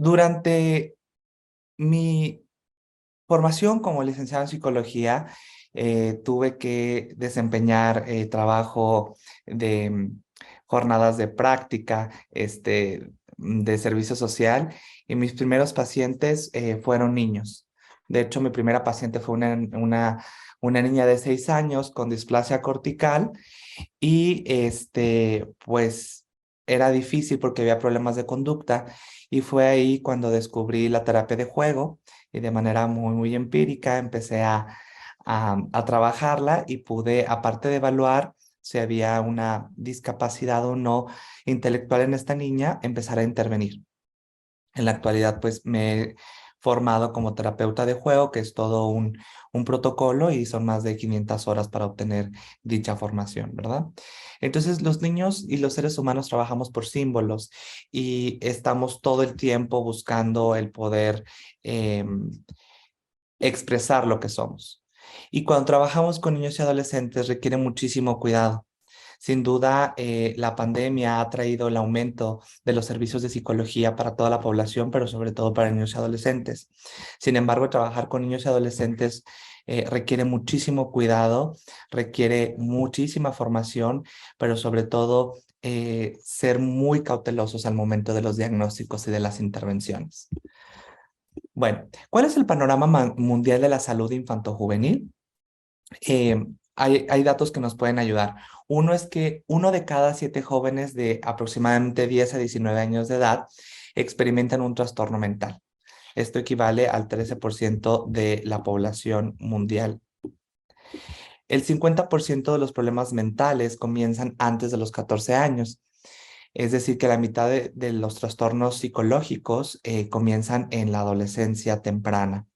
Durante mi formación como licenciado en psicología, tuve que desempeñar trabajo de jornadas de práctica, de servicio social, y mis primeros pacientes fueron niños. De hecho, mi primera paciente fue una niña de 6 años con displasia cortical y pues era difícil porque había problemas de conducta y fue ahí cuando descubrí la terapia de juego y de manera muy empírica empecé a trabajarla y pude, aparte de evaluar si había una discapacidad o no intelectual en esta niña, empezar a intervenir. En la actualidad, pues me he formado como terapeuta de juego, que es todo un protocolo y son más de 500 horas para obtener dicha formación, ¿verdad? Entonces, los niños y los seres humanos trabajamos por símbolos y estamos todo el tiempo buscando el poder expresar lo que somos. Y cuando trabajamos con niños y adolescentes requiere muchísimo cuidado. Sin duda, la pandemia ha traído el aumento de los servicios de psicología para toda la población, pero sobre todo para niños y adolescentes. Sin embargo, trabajar con niños y adolescentes requiere muchísimo cuidado, requiere muchísima formación, pero sobre todo ser muy cautelosos al momento de los diagnósticos y de las intervenciones. Bueno, ¿cuál es el panorama mundial de la salud infantojuvenil? Hay datos que nos pueden ayudar. Uno es que 1 de cada 7 jóvenes de aproximadamente 10 a 19 años de edad experimentan un trastorno mental. Esto equivale al 13% de la población mundial. El 50% de los problemas mentales comienzan antes de los 14 años. Es decir, que la mitad de los trastornos psicológicos comienzan en la adolescencia temprana.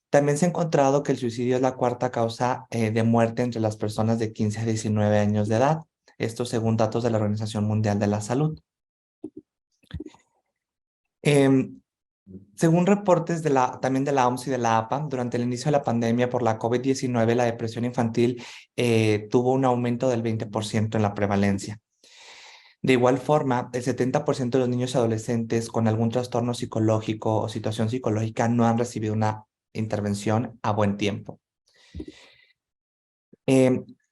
También se ha encontrado que el suicidio es la cuarta causa de muerte entre las personas de 15 a 19 años de edad. Esto según datos de la Organización Mundial de la Salud. Em, Según reportes también de la OMS y de la APA, durante el inicio de la pandemia por la COVID-19, la depresión infantil tuvo un aumento del 20% en la prevalencia. De igual forma, el 70% de los niños y adolescentes con algún trastorno psicológico o situación psicológica no han recibido una intervención a buen tiempo.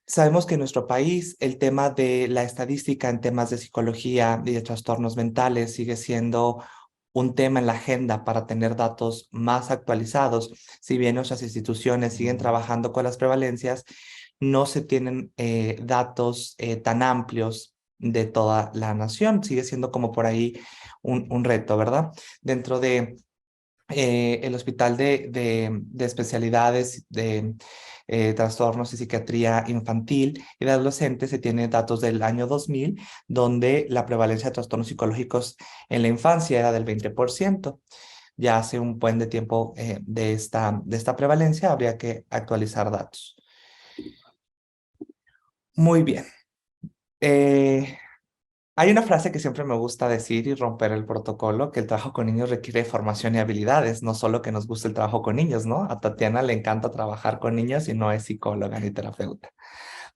Sabemos que en nuestro país el tema de la estadística en temas de psicología y de trastornos mentales sigue siendo un tema en la agenda para tener datos más actualizados. Si bien nuestras instituciones siguen trabajando con las prevalencias, no se tienen datos tan amplios de toda la nación. Sigue siendo como por ahí un reto, ¿verdad? Dentro de el Hospital de Especialidades de Trastornos y Psiquiatría Infantil y de Adolescentes se tiene datos del año 2000, donde la prevalencia de trastornos psicológicos en la infancia era del 20%. Ya hace un buen de tiempo de esta prevalencia, habría que actualizar datos. Muy bien. Eh, Hay una frase que siempre me gusta decir y romper el protocolo, que el trabajo con niños requiere formación y habilidades, no solo que nos guste el trabajo con niños, ¿no? A Tatiana le encanta trabajar con niños y no es psicóloga ni terapeuta.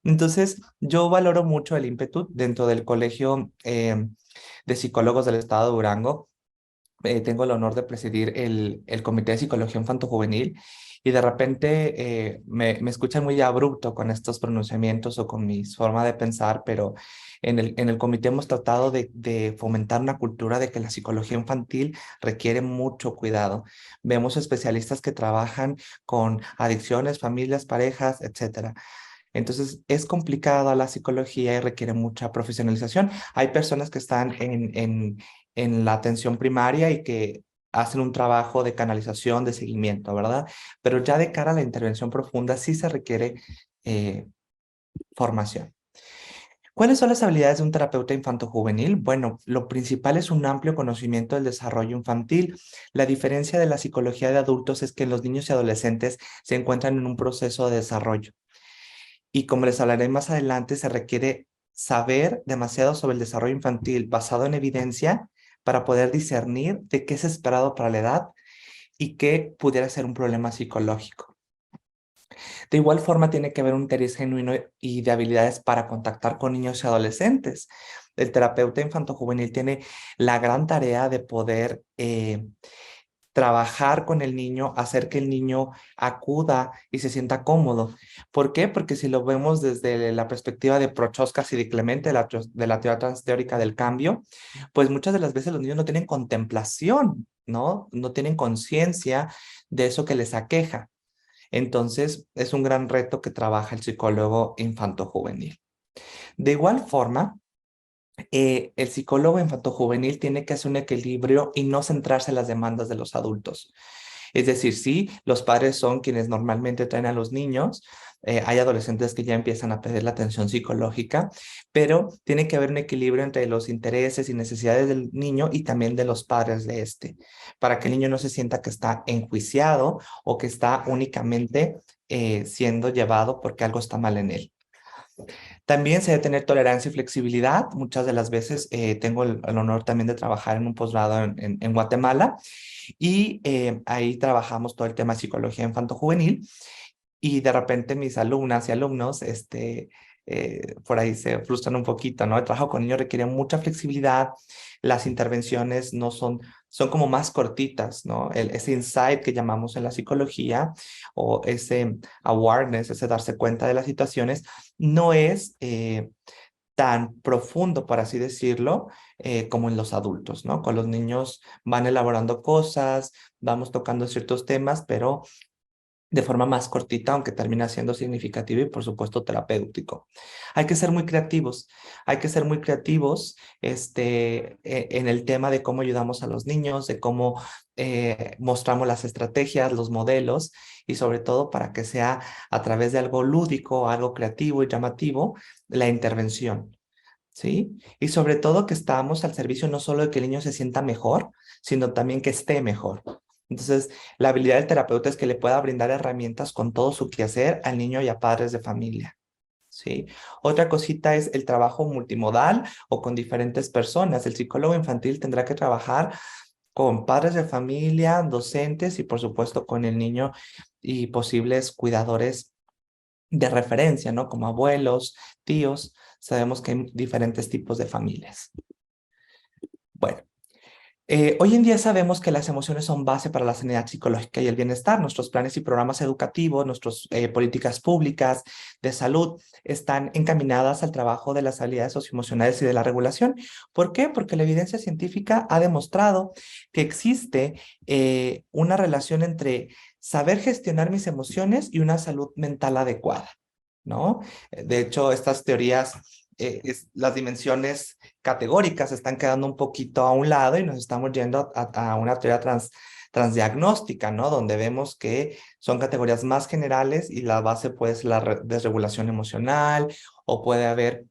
Entonces, yo valoro mucho el ímpetu dentro del Colegio de Psicólogos del Estado de Durango. Tengo el honor de presidir el Comité de Psicología Infanto-Juvenil y de repente me escuchan muy abrupto con estos pronunciamientos o con mi forma de pensar, pero en el comité hemos tratado de fomentar una cultura de que la psicología infantil requiere mucho cuidado. Vemos especialistas que trabajan con adicciones, familias, parejas, etcétera. Entonces, es complicada la psicología y requiere mucha profesionalización. Hay personas que están en la atención primaria y que hacen un trabajo de canalización, de seguimiento, ¿verdad? Pero ya de cara a la intervención profunda sí se requiere eh, formación. ¿Cuáles son las habilidades de un terapeuta infanto-juvenil? Bueno, lo principal es un amplio conocimiento del desarrollo infantil. La diferencia de la psicología de adultos es que los niños y adolescentes se encuentran en un proceso de desarrollo. Y como les hablaré más adelante, se requiere saber demasiado sobre el desarrollo infantil basado en evidencia para poder discernir de qué es esperado para la edad y qué pudiera ser un problema psicológico. De igual forma, tiene que haber un interés genuino y de habilidades para contactar con niños y adolescentes. el terapeuta infantojuvenil tiene la gran tarea de poder trabajar con el niño, hacer que el niño acuda y se sienta cómodo. ¿Por qué? Porque si lo vemos desde la perspectiva de Prochaska y de Clemente, de la teoría transteórica del cambio, pues muchas de las veces los niños no tienen contemplación, ¿no? No tienen conciencia de eso que les aqueja. Entonces, es un gran reto que trabaja el psicólogo infantojuvenil. De igual forma, el psicólogo infantojuvenil tiene que hacer un equilibrio y no centrarse en las demandas de los adultos. Es decir, sí, los padres son quienes normalmente traen a los niños. Hay adolescentes que ya empiezan a pedir la atención psicológica, pero tiene que haber un equilibrio entre los intereses y necesidades del niño y también de los padres de este, para que el niño no se sienta que está enjuiciado o que está únicamente siendo llevado porque algo está mal en él. También se debe tener tolerancia y flexibilidad. Muchas de las veces tengo el honor también de trabajar en un posgrado en Guatemala y ahí trabajamos todo el tema de psicología infanto-juvenil y de repente mis alumnas y alumnos, por ahí se frustran un poquito, ¿no? El trabajo con niños requiere mucha flexibilidad, las intervenciones no son, son como más cortitas, ¿no? Ese insight que llamamos en la psicología o ese awareness, ese darse cuenta de las situaciones, no es tan profundo, por así decirlo, como en los adultos, ¿no? Con los niños van elaborando cosas, vamos tocando ciertos temas, pero de forma más cortita, aunque termina siendo significativo y por supuesto terapéutico. Hay que ser muy creativos, hay que ser muy creativos en el tema de cómo ayudamos a los niños, de cómo mostramos las estrategias, los modelos y sobre todo para que sea a través de algo lúdico, algo creativo y llamativo, la intervención. ¿Sí? Y sobre todo que estamos al servicio no solo de que el niño se sienta mejor, sino también que esté mejor. Entonces, la habilidad del terapeuta es que le pueda brindar herramientas con todo su quehacer al niño y a padres de familia. ¿Sí? Otra cosita es el trabajo multimodal o con diferentes personas. El psicólogo infantil tendrá que trabajar con padres de familia, docentes y por supuesto con el niño y posibles cuidadores de referencia, ¿no? Como abuelos, tíos. Sabemos que hay diferentes tipos de familias. Bueno. Hoy en día sabemos que las emociones son base para la sanidad psicológica y el bienestar. Nuestros planes y programas educativos, nuestras políticas públicas de salud están encaminadas al trabajo de las habilidades socioemocionales y de la regulación. ¿Por qué? Porque la evidencia científica ha demostrado que existe una relación entre saber gestionar mis emociones y una salud mental adecuada, ¿no? De hecho, estas teorías, las dimensiones categóricas están quedando un poquito a un lado y nos estamos yendo a una teoría transdiagnóstica, ¿no? Donde vemos que son categorías más generales y la base puede ser la desregulación emocional o puede haber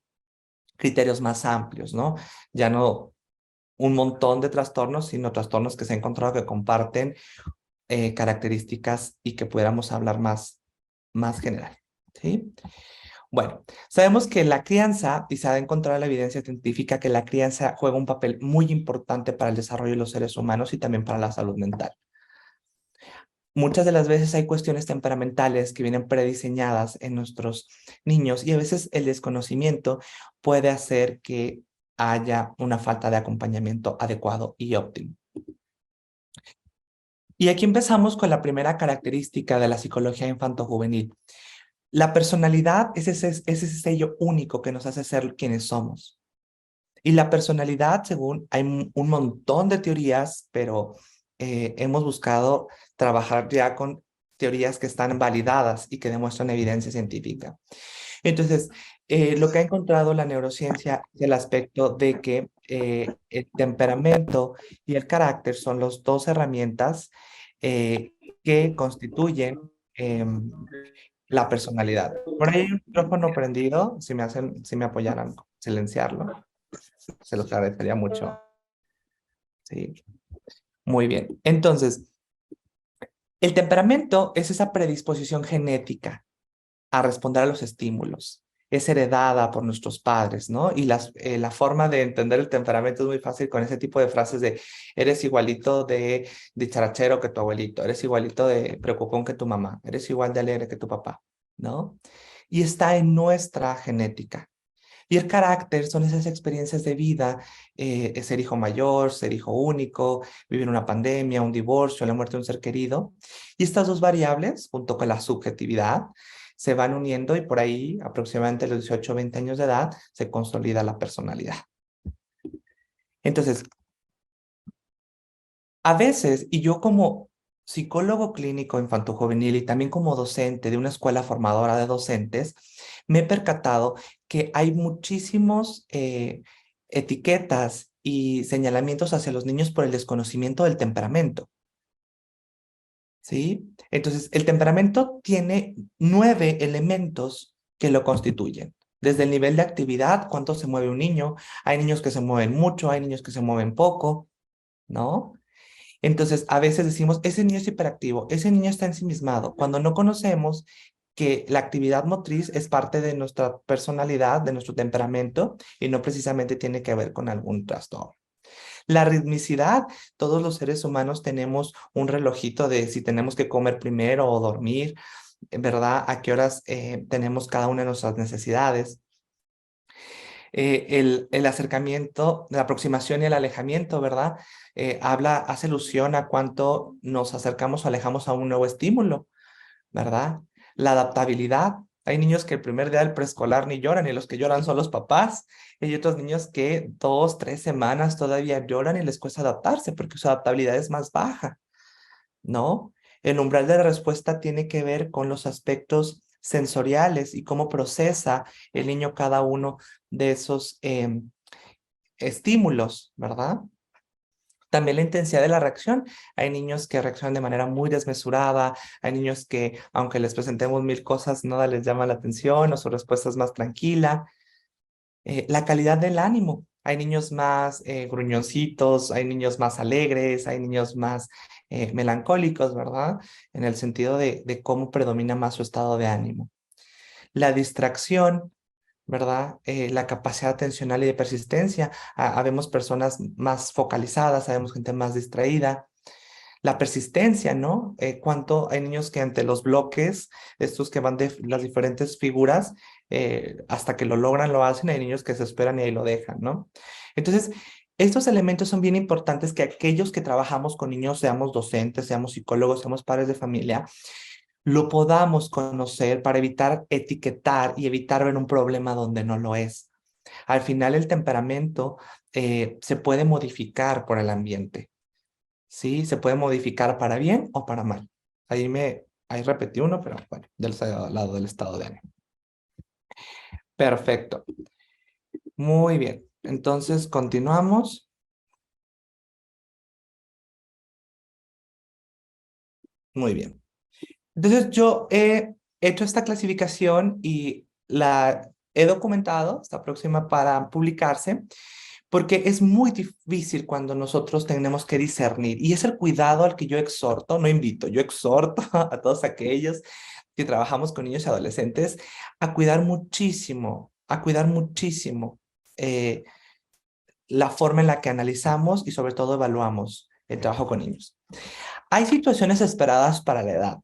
criterios más amplios, ¿no? Ya no un montón de trastornos, sino trastornos que se han encontrado que comparten características y que pudiéramos hablar más general, ¿sí? Bueno, sabemos que la crianza, y se ha encontrado la evidencia científica que la crianza juega un papel muy importante para el desarrollo de los seres humanos y también para la salud mental. Muchas de las veces hay cuestiones temperamentales que vienen prediseñadas en nuestros niños y a veces el desconocimiento puede hacer que haya una falta de acompañamiento adecuado y óptimo. Y aquí empezamos con la primera característica de la psicología infanto-juvenil. La personalidad es ese sello único que nos hace ser quienes somos. Y la personalidad, según hay un montón de teorías, pero hemos buscado trabajar ya con teorías que están validadas y que demuestran evidencia científica. Entonces, lo que ha encontrado la neurociencia es el aspecto de que el temperamento y el carácter son las dos herramientas eh, que constituyen la personalidad. Por ahí hay un micrófono prendido, si me apoyaran, silenciarlo, se los agradecería mucho. Sí, muy bien. Entonces, el temperamento es esa predisposición genética a responder a los estímulos. Es heredada por nuestros padres, ¿no? Y la forma de entender el temperamento es muy fácil con ese tipo de frases de eres igualito de dicharachero que tu abuelito, eres igualito de preocupón que tu mamá, eres igual de alegre que tu papá, ¿no? Y está en nuestra genética. Y el carácter son esas experiencias de vida, ser hijo mayor, ser hijo único, vivir una pandemia, un divorcio, la muerte de un ser querido. Y estas dos variables, junto con la subjetividad, se van uniendo y por ahí, aproximadamente a los 18 o 20 años de edad, se consolida la personalidad. Entonces, a veces, y yo como psicólogo clínico infantojuvenil y también como docente de una escuela formadora de docentes, me he percatado que hay muchísimos etiquetas y señalamientos hacia los niños por el desconocimiento del temperamento, ¿sí? Entonces, el temperamento tiene 9 elementos que lo constituyen. Desde el nivel de actividad, cuánto se mueve un niño, hay niños que se mueven mucho, hay niños que se mueven poco, ¿no? Entonces, a veces decimos, ese niño es hiperactivo, ese niño está ensimismado, cuando no conocemos que la actividad motriz es parte de nuestra personalidad, de nuestro temperamento, y no precisamente tiene que ver con algún trastorno. La ritmicidad, todos los seres humanos tenemos un relojito de si tenemos que comer primero o dormir, ¿verdad? A qué horas tenemos cada una de nuestras necesidades. El acercamiento, la aproximación y el alejamiento, ¿verdad? Hace alusión a cuánto nos acercamos o alejamos a un nuevo estímulo, ¿verdad? La adaptabilidad. Hay niños que el primer día del preescolar ni lloran y los que lloran son los papás. Hay otros niños que 2, 3 semanas todavía lloran y les cuesta adaptarse porque su adaptabilidad es más baja, ¿no? El umbral de la respuesta tiene que ver con los aspectos sensoriales y cómo procesa el niño cada uno de esos estímulos, ¿verdad? También la intensidad de la reacción. Hay niños que reaccionan de manera muy desmesurada, hay niños que, aunque les presentemos 1000 cosas, nada les llama la atención o su respuesta es más tranquila. La calidad del ánimo. Hay niños más gruñoncitos, hay niños más alegres, hay niños más melancólicos, ¿verdad? En el sentido de cómo predomina más su estado de ánimo. La distracción, ¿verdad? La capacidad atencional y de persistencia. Habemos personas más focalizadas, habemos gente más distraída. La persistencia, ¿no? Cuánto hay niños que ante los bloques, estos que van de las diferentes figuras, hasta que lo logran, lo hacen, hay niños que se esperan y ahí lo dejan, ¿no? Entonces, estos elementos son bien importantes que aquellos que trabajamos con niños, seamos docentes, seamos psicólogos, seamos padres de familia, lo podamos conocer para evitar etiquetar y evitar ver un problema donde no lo es. Al final, el temperamento se puede modificar por el ambiente. Sí, se puede modificar para bien o para mal. Ahí repetí uno, pero bueno, del lado del estado de ánimo. Perfecto. Muy bien. Entonces, continuamos. Muy bien. Entonces, yo he hecho esta clasificación y la he documentado, está próxima para publicarse, porque es muy difícil cuando nosotros tenemos que discernir. Y es el cuidado al que yo exhorto, no invito, yo exhorto a todos aquellos que trabajamos con niños y adolescentes a cuidar muchísimo eh, la forma en la que analizamos y sobre todo evaluamos el trabajo con niños. Hay situaciones esperadas para la edad,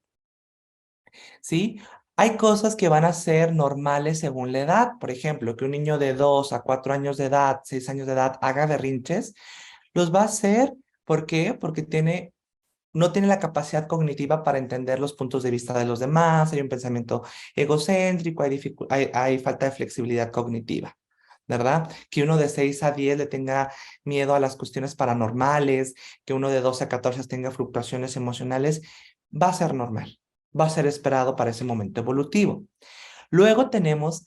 ¿sí? Hay cosas que van a ser normales según la edad. Por ejemplo, que un niño de 2 a 4 años de edad, 6 años de edad, haga berrinches, los va a hacer. ¿Por qué? Porque no tiene la capacidad cognitiva para entender los puntos de vista de los demás, hay un pensamiento egocéntrico, hay falta de flexibilidad cognitiva, ¿verdad? Que uno de 6 a 10 le tenga miedo a las cuestiones paranormales, que uno de 12 a 14 tenga fluctuaciones emocionales, va a ser normal, va a ser esperado para ese momento evolutivo. Luego tenemos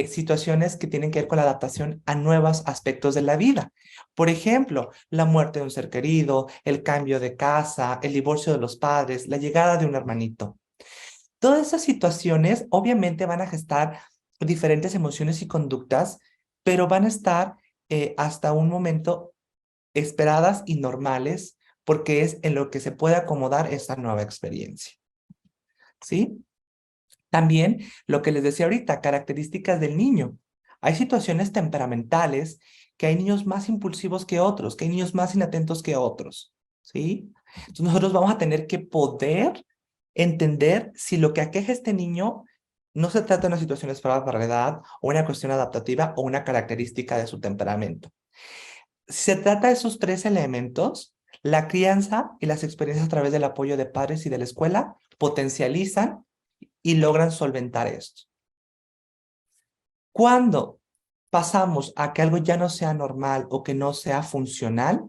situaciones que tienen que ver con la adaptación a nuevos aspectos de la vida. Por ejemplo, la muerte de un ser querido, el cambio de casa, el divorcio de los padres, la llegada de un hermanito. Todas esas situaciones obviamente van a gestar diferentes emociones y conductas, pero van a estar hasta un momento esperadas y normales porque es en lo que se puede acomodar esta nueva experiencia. ¿Sí? También lo que les decía ahorita, características del niño. Hay situaciones temperamentales que hay niños más impulsivos que otros, que hay niños más inatentos que otros, ¿sí? Entonces nosotros vamos a tener que poder entender si lo que aqueja a este niño No se trata de una situación esperada para la edad, o una cuestión adaptativa, o una característica de su temperamento. Si se trata de esos tres elementos, la crianza y las experiencias a través del apoyo de padres y de la escuela potencializan y logran solventar esto. Cuando pasamos a que algo ya no sea normal o que no sea funcional,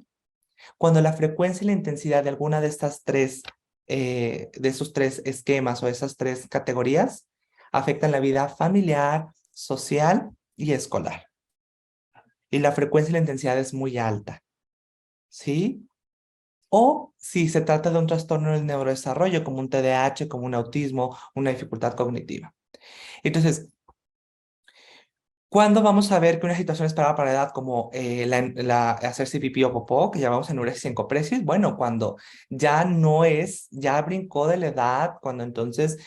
cuando la frecuencia y la intensidad de alguna de estas tres, de esos tres esquemas o esas tres categorías afectan la vida familiar, social y escolar. Y la frecuencia y la intensidad es muy alta, ¿sí? O si se trata de un trastorno del neurodesarrollo, como un TDAH, como un autismo, una dificultad cognitiva. Entonces, ¿cuándo vamos a ver que una situación esperada para la edad como hacerse pipí o popó, que llamamos enuresis y encopresis? Bueno, cuando ya no es, ya brincó de la edad, cuando entonces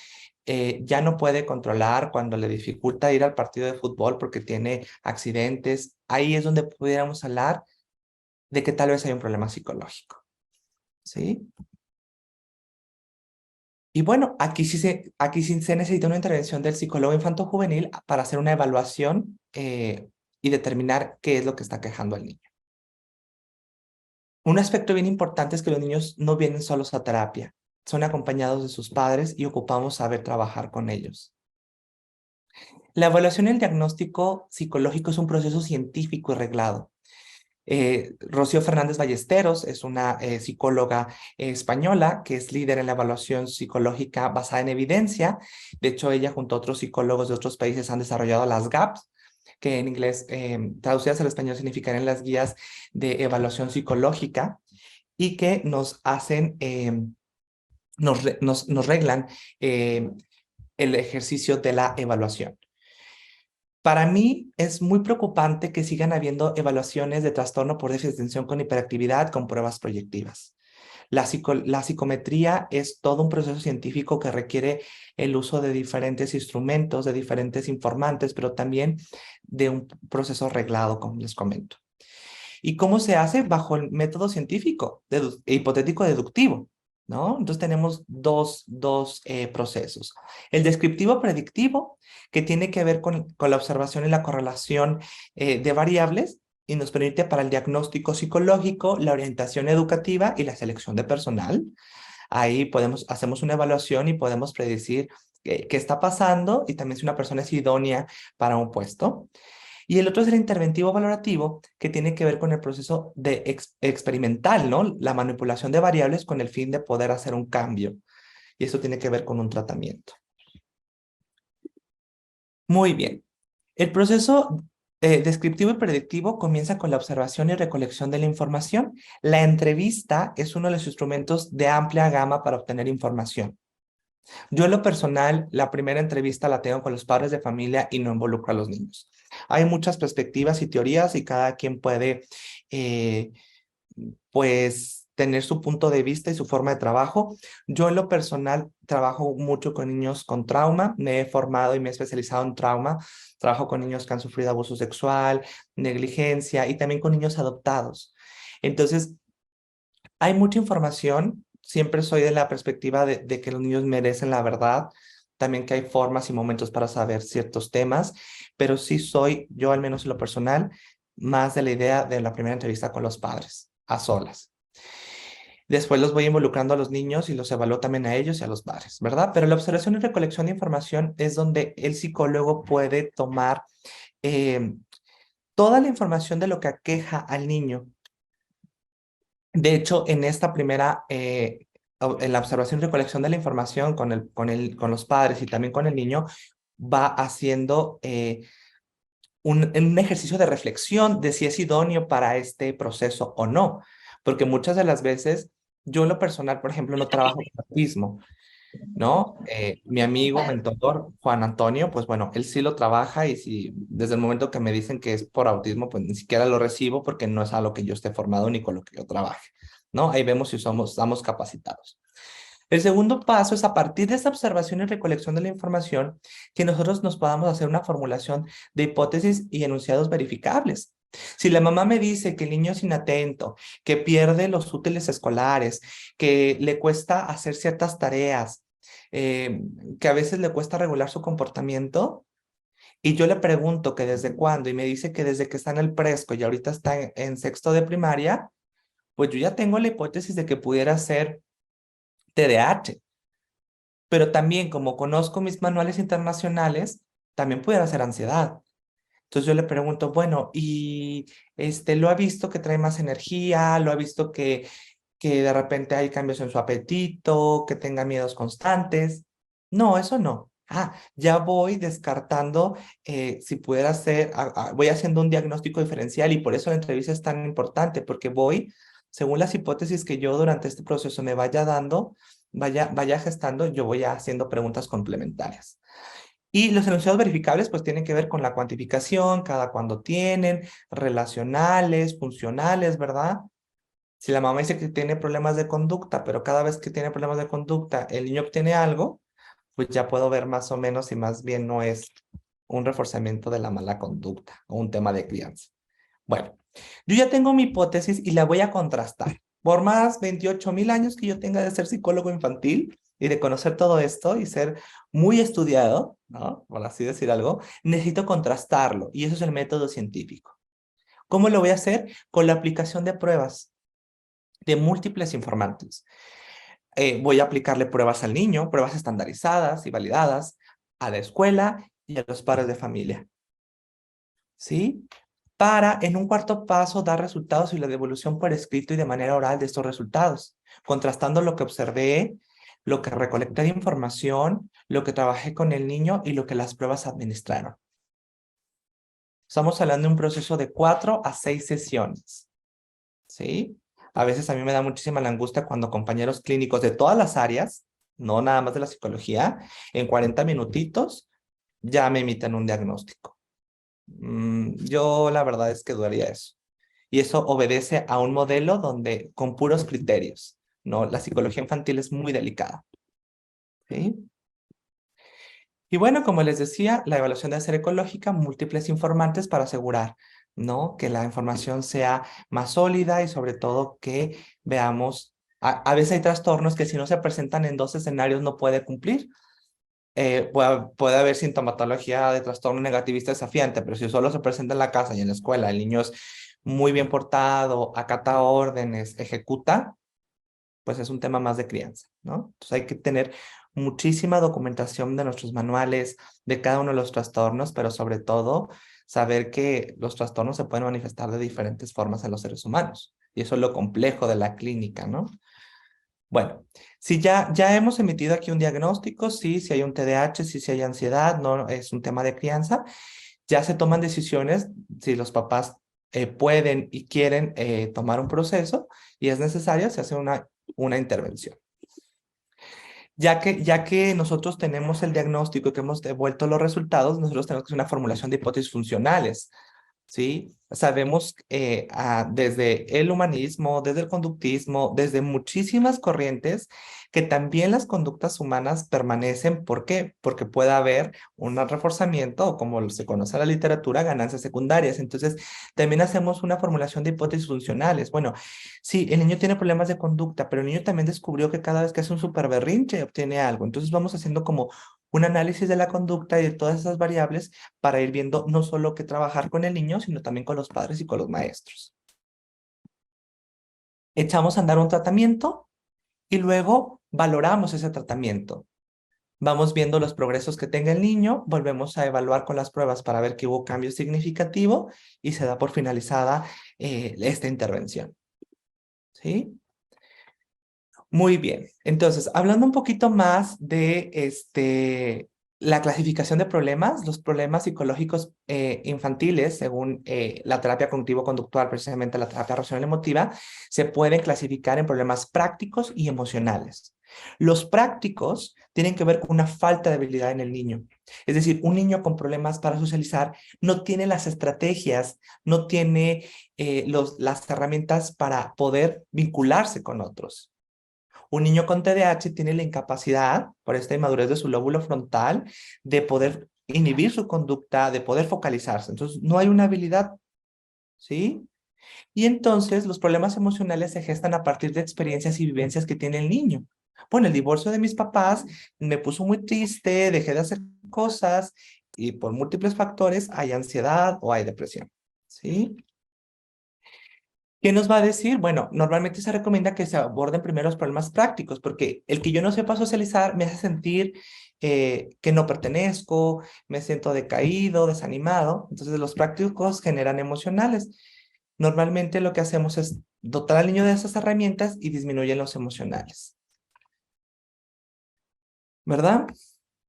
ya no puede controlar, cuando le dificulta ir al partido de fútbol porque tiene accidentes, ahí es donde pudiéramos hablar de que tal vez hay un problema psicológico, ¿sí? Y bueno, aquí sí se necesita una intervención del psicólogo infanto-juvenil para hacer una evaluación y determinar qué es lo que está quejando al niño. Un aspecto bien importante es que los niños no vienen solos a terapia, son acompañados de sus padres y ocupamos saber trabajar con ellos. La evaluación y el diagnóstico psicológico es un proceso científico y reglado. Rocío Fernández Ballesteros es una psicóloga española que es líder en la evaluación psicológica basada en evidencia. De hecho, ella junto a otros psicólogos de otros países han desarrollado las GAPS, que en inglés traducidas al español significarían las guías de evaluación psicológica y que nos hacen, nos reglan el ejercicio de la evaluación. Para mí es muy preocupante que sigan habiendo evaluaciones de trastorno por déficit de atención con hiperactividad con pruebas proyectivas. La psicometría es todo un proceso científico que requiere el uso de diferentes instrumentos, de diferentes informantes, pero también de un proceso reglado, como les comento. ¿Y cómo se hace? Bajo el método científico, hipotético deductivo, ¿no? Entonces tenemos dos procesos. El descriptivo predictivo, que tiene que ver con la observación y la correlación de variables y nos permite para el diagnóstico psicológico, la orientación educativa y la selección de personal. Ahí hacemos una evaluación y podemos predecir qué está pasando y también si una persona es idónea para un puesto. Y el otro es el interventivo valorativo, que tiene que ver con el proceso de experimental, ¿no? La manipulación de variables con el fin de poder hacer un cambio. Y eso tiene que ver con un tratamiento. Muy bien. El proceso descriptivo y predictivo comienza con la observación y recolección de la información. La entrevista es uno de los instrumentos de amplia gama para obtener información. Yo en lo personal, la primera entrevista la tengo con los padres de familia y no involucro a los niños. Hay muchas perspectivas y teorías y cada quien puede, eh, pues, tener su punto de vista y su forma de trabajo. Yo en lo personal trabajo mucho con niños con trauma. Me he formado y me he especializado en trauma. Trabajo con niños que han sufrido abuso sexual, negligencia y también con niños adoptados. Entonces, hay mucha información. Siempre soy de la perspectiva de que los niños merecen la verdad. También que hay formas y momentos para saber ciertos temas, pero sí soy, yo al menos en lo personal, más de la idea de la primera entrevista con los padres, a solas. Después los voy involucrando a los niños y los evalúo también a ellos y a los padres, ¿verdad? Pero la observación y recolección de información es donde el psicólogo puede tomar eh, toda la información de lo que aqueja al niño. De hecho, en esta primera, en la observación y recolección de la información con los padres y también con el niño, va haciendo un ejercicio de reflexión de si es idóneo para este proceso o no. Porque muchas de las veces, yo en lo personal, por ejemplo, no trabajo con autismo, ¿no? Mi amigo, mentor, Juan Antonio, pues bueno, él sí lo trabaja y si desde el momento que me dicen que es por autismo, pues ni siquiera lo recibo porque no es a lo que yo esté formado ni con lo que yo trabaje, ¿no? Ahí vemos si estamos capacitados. El segundo paso es a partir de esta observación y recolección de la información que nosotros nos podamos hacer una formulación de hipótesis y enunciados verificables. Si la mamá me dice que el niño es inatento, que pierde los útiles escolares, que le cuesta hacer ciertas tareas, que a veces le cuesta regular su comportamiento, y yo le pregunto que desde cuándo, y me dice que desde que está en el presco y ahorita está en sexto de primaria, pues yo ya tengo la hipótesis de que pudiera ser TDAH. Pero también, como conozco mis manuales internacionales, también pudiera ser ansiedad. Entonces yo le pregunto, bueno, ¿y lo ha visto que trae más energía? ¿Lo ha visto que de repente hay cambios en su apetito, que tenga miedos constantes? No, eso no. Ah, ya voy descartando si pudiera ser, voy haciendo un diagnóstico diferencial, y por eso la entrevista es tan importante, porque voy, según las hipótesis que yo durante este proceso me vaya dando, vaya gestando, yo voy haciendo preguntas complementarias. Y los enunciados verificables pues tienen que ver con la cuantificación, cada cuándo tienen, relacionales, funcionales, ¿verdad? Si la mamá dice que tiene problemas de conducta, pero cada vez que tiene problemas de conducta el niño obtiene algo, pues ya puedo ver más o menos si más bien no es un reforzamiento de la mala conducta o un tema de crianza. Bueno, yo ya tengo mi hipótesis y la voy a contrastar. Por más 28.000 años que yo tenga de ser psicólogo infantil y de conocer todo esto y ser muy estudiado, ¿no? Por así decir algo, necesito contrastarlo, y eso es el método científico. ¿Cómo lo voy a hacer? Con la aplicación de pruebas de múltiples informantes. Voy a aplicarle pruebas al niño, pruebas estandarizadas y validadas, a la escuela y a los padres de familia. ¿Sí? Para, en un cuarto paso, dar resultados y la devolución por escrito y de manera oral de estos resultados, contrastando lo que observé, lo que recolecté de información, lo que trabajé con el niño y lo que las pruebas administraron. Estamos hablando de un proceso de 4 a 6 sesiones, ¿sí? A veces a mí me da muchísima la angustia cuando compañeros clínicos de todas las áreas, no nada más de la psicología, en 40 minutitos ya me emiten un diagnóstico. Yo la verdad es que dudaría eso. Y eso obedece a un modelo donde con puros criterios, ¿no? La psicología infantil es muy delicada, ¿sí? Y bueno, como les decía, la evaluación debe ser ecológica, múltiples informantes para asegurar, ¿no? Que la información sea más sólida y sobre todo que veamos, a veces hay trastornos que si no se presentan en dos escenarios no puede cumplir. Puede haber sintomatología de trastorno negativista desafiante, pero si solo se presenta en la casa y en la escuela, el niño es muy bien portado, acata órdenes, ejecuta, pues es un tema más de crianza, ¿no? Entonces hay que tener muchísima documentación de nuestros manuales, de cada uno de los trastornos, pero sobre todo saber que los trastornos se pueden manifestar de diferentes formas en los seres humanos. Y eso es lo complejo de la clínica, ¿no? Bueno, si ya hemos emitido aquí un diagnóstico, sí, si hay un TDAH, sí, si hay ansiedad, no es un tema de crianza, ya se toman decisiones si los papás pueden y quieren tomar un proceso y es necesario, se hace una intervención. Ya que nosotros tenemos el diagnóstico y que hemos devuelto los resultados, nosotros tenemos que hacer una formulación de hipótesis funcionales. ¿Sí? Sabemos desde el humanismo, desde el conductismo, desde muchísimas corrientes, que también las conductas humanas permanecen. ¿Por qué? Porque puede haber un reforzamiento o, como se conoce en la literatura, ganancias secundarias. Entonces, también hacemos una formulación de hipótesis funcionales. Bueno, sí, el niño tiene problemas de conducta, pero el niño también descubrió que cada vez que hace un súper berrinche obtiene algo. Entonces, vamos haciendo como un análisis de la conducta y de todas esas variables para ir viendo no solo qué trabajar con el niño, sino también con los padres y con los maestros. Echamos a andar un tratamiento y luego valoramos ese tratamiento. Vamos viendo los progresos que tenga el niño, volvemos a evaluar con las pruebas para ver que hubo cambio significativo y se da por finalizada esta intervención. ¿Sí? Muy bien. Entonces, hablando un poquito más de la clasificación de problemas, los problemas psicológicos infantiles, según la terapia cognitivo-conductual, precisamente la terapia racional emotiva, se pueden clasificar en problemas prácticos y emocionales. Los prácticos tienen que ver con una falta de habilidad en el niño. Es decir, un niño con problemas para socializar no tiene las estrategias, no tiene las herramientas para poder vincularse con otros. Un niño con TDAH tiene la incapacidad, por esta inmadurez de su lóbulo frontal, de poder inhibir su conducta, de poder focalizarse. Entonces, no hay una habilidad, ¿sí? Y entonces los problemas emocionales se gestan a partir de experiencias y vivencias que tiene el niño. Bueno, el divorcio de mis papás me puso muy triste, dejé de hacer cosas y por múltiples factores hay ansiedad o hay depresión, ¿sí? ¿Qué nos va a decir? Bueno, normalmente se recomienda que se aborden primero los problemas prácticos, porque el que yo no sepa socializar me hace sentir que no pertenezco, me siento decaído, desanimado. Entonces, los prácticos generan emocionales. Normalmente lo que hacemos es dotar al niño de esas herramientas y disminuyen los emocionales, ¿verdad?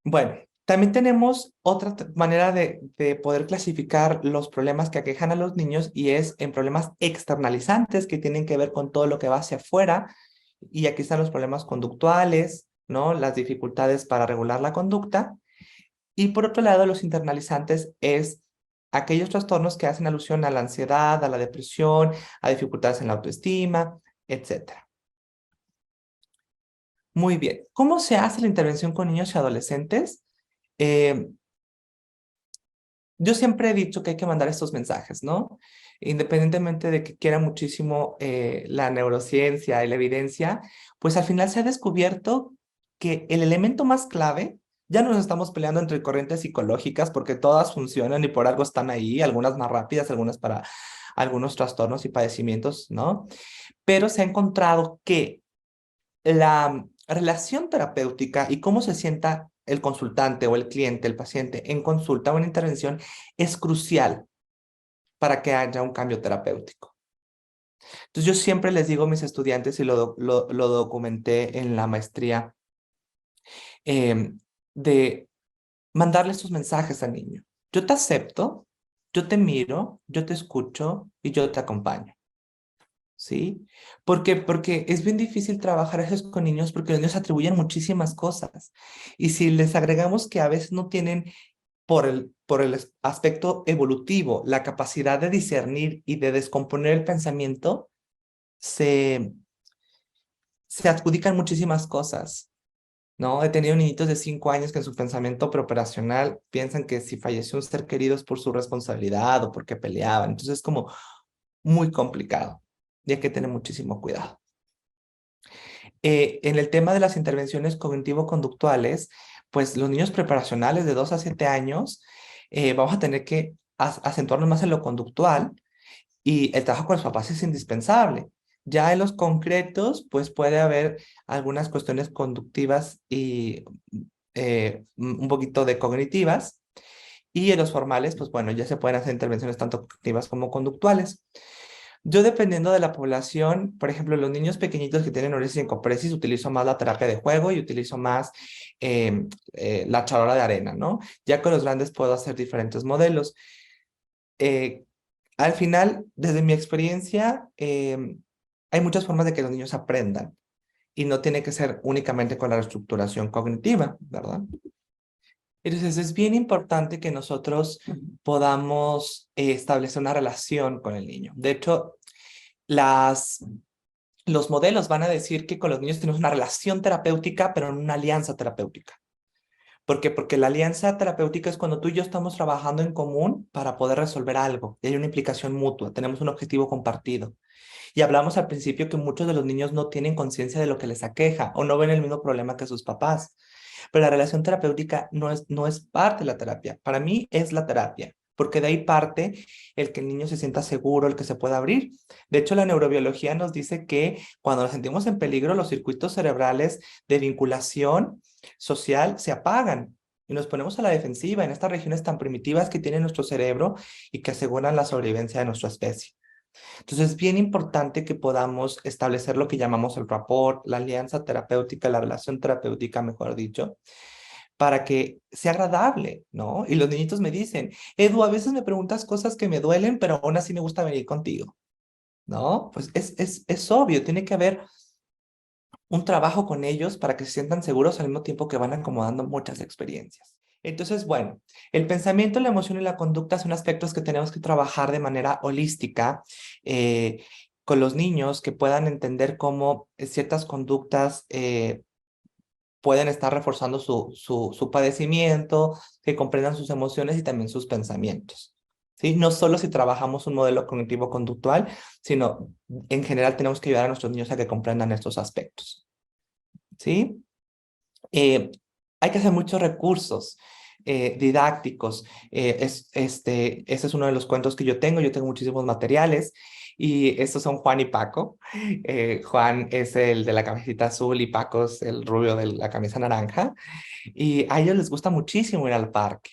Bueno, también tenemos otra manera de poder clasificar los problemas que aquejan a los niños y es en problemas externalizantes que tienen que ver con todo lo que va hacia afuera. Y aquí están los problemas conductuales, ¿no? Las dificultades para regular la conducta. Y por otro lado, los internalizantes es aquellos trastornos que hacen alusión a la ansiedad, a la depresión, a dificultades en la autoestima, etcétera. Muy bien. ¿Cómo se hace la intervención con niños y adolescentes? Eh, Yo siempre he dicho que hay que mandar estos mensajes, ¿no? Independientemente de que quiera muchísimo la neurociencia y la evidencia, pues al final se ha descubierto que el elemento más clave, ya no nos estamos peleando entre corrientes psicológicas porque todas funcionan y por algo están ahí, algunas más rápidas, algunas para algunos trastornos y padecimientos, ¿no? Pero se ha encontrado que la relación terapéutica y cómo se sienta el consultante o el cliente, el paciente en consulta o en intervención es crucial para que haya un cambio terapéutico. Entonces yo siempre les digo a mis estudiantes y lo documenté en la maestría eh, de mandarle estos mensajes al niño. Yo te acepto, yo te miro, yo te escucho y yo te acompaño. ¿Sí? Porque es bien difícil trabajar eso con niños porque los niños atribuyen muchísimas cosas. Y si les agregamos que a veces no tienen por el aspecto evolutivo la capacidad de discernir y de descomponer el pensamiento, se, se adjudican muchísimas cosas. ¿No? He tenido niñitos de 5 años que en su pensamiento preoperacional piensan que si falleció un ser querido es por su responsabilidad o porque peleaban. Entonces es como muy complicado y hay que tener muchísimo cuidado. En el tema de las intervenciones cognitivo-conductuales, pues los niños preparacionales de 2 a 7 años, vamos a tener que acentuarnos más en lo conductual y el trabajo con los papás es indispensable. Ya en los concretos, pues puede haber algunas cuestiones conductivas y un poquito de cognitivas. Y en los formales, pues bueno, ya se pueden hacer intervenciones tanto cognitivas como conductuales. Yo dependiendo de la población, por ejemplo, los niños pequeñitos que tienen uresis y encopresis, utilizo más la terapia de juego y utilizo más la charola de arena, ¿no? Ya con los grandes puedo hacer diferentes modelos. Eh, Al final, desde mi experiencia, hay muchas formas de que los niños aprendan y no tiene que ser únicamente con la reestructuración cognitiva, ¿verdad? Entonces es bien importante que nosotros podamos establecer una relación con el niño. De hecho, las los modelos van a decir que con los niños tenemos una relación terapéutica, pero no una alianza terapéutica. ¿Por qué? Porque la alianza terapéutica es cuando tú y yo estamos trabajando en común para poder resolver algo. Y hay una implicación mutua, tenemos un objetivo compartido. Y hablamos al principio que muchos de los niños no tienen conciencia de lo que les aqueja o no ven el mismo problema que sus papás. Pero la relación terapéutica no es parte de la terapia. Para mí es la terapia, porque de ahí parte el que el niño se sienta seguro, el que se pueda abrir. De hecho, la neurobiología nos dice que cuando nos sentimos en peligro, los circuitos cerebrales de vinculación social se apagan y nos ponemos a la defensiva en estas regiones tan primitivas que tiene nuestro cerebro y que aseguran la sobrevivencia de nuestra especie. Entonces, es bien importante que podamos establecer lo que llamamos el rapport, la alianza terapéutica, la relación terapéutica, mejor dicho, para que sea agradable, ¿no? Y los niñitos me dicen, Edu, a veces me preguntas cosas que me duelen, pero aún así me gusta venir contigo, ¿no? Pues es obvio, tiene que haber un trabajo con ellos para que se sientan seguros al mismo tiempo que van acomodando muchas experiencias. Entonces, bueno, el pensamiento, la emoción y la conducta son aspectos que tenemos que trabajar de manera holística con los niños, que puedan entender cómo ciertas conductas pueden estar reforzando su padecimiento, que comprendan sus emociones y también sus pensamientos. ¿Sí? No solo si trabajamos un modelo cognitivo-conductual, sino en general tenemos que ayudar a nuestros niños a que comprendan estos aspectos. ¿sí? Eh, Hay que hacer muchos recursos didácticos. Ese es uno de los cuentos que yo tengo. Yo tengo muchísimos materiales y estos son Juan y Paco. Juan es el de la camiseta azul y Paco es el rubio de la camisa naranja. Y a ellos les gusta muchísimo ir al parque.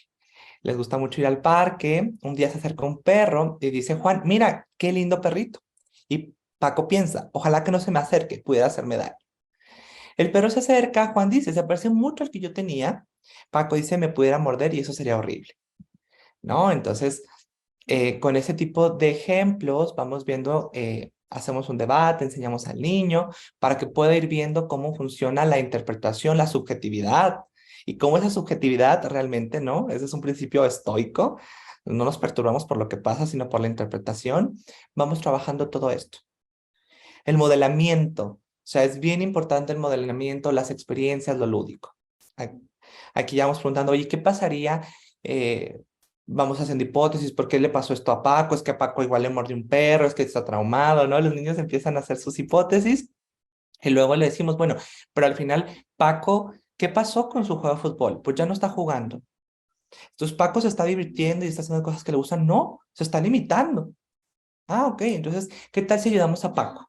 Les gusta mucho ir al parque. Un día se acerca un perro y dice, Juan, mira, qué lindo perrito. Y Paco piensa, ojalá que no se me acerque, pudiera hacerme daño. El perro se acerca, Juan dice, se parece mucho al que yo tenía. Paco dice, me pudiera morder y eso sería horrible, ¿no? Entonces, con ese tipo de ejemplos vamos viendo, hacemos un debate, enseñamos al niño para que pueda ir viendo cómo funciona la interpretación, la subjetividad y cómo esa subjetividad realmente, ¿no? Ese es un principio estoico. No nos perturbamos por lo que pasa, sino por la interpretación. Vamos trabajando todo esto. El modelamiento, o sea, es bien importante el modelamiento, las experiencias, lo lúdico. Aquí ya vamos preguntando, oye, ¿qué pasaría? Vamos haciendo hipótesis, ¿por qué le pasó esto a Paco? Es que a Paco igual le mordió un perro, es que está traumado, ¿no? Los niños empiezan a hacer sus hipótesis y luego le decimos, bueno, pero al final, Paco, ¿qué pasó con su juego de fútbol? Pues ya no está jugando. Entonces, Paco se está divirtiendo y está haciendo cosas que le gustan. No, se está limitando. Ah, ok, entonces, ¿qué tal si ayudamos a Paco?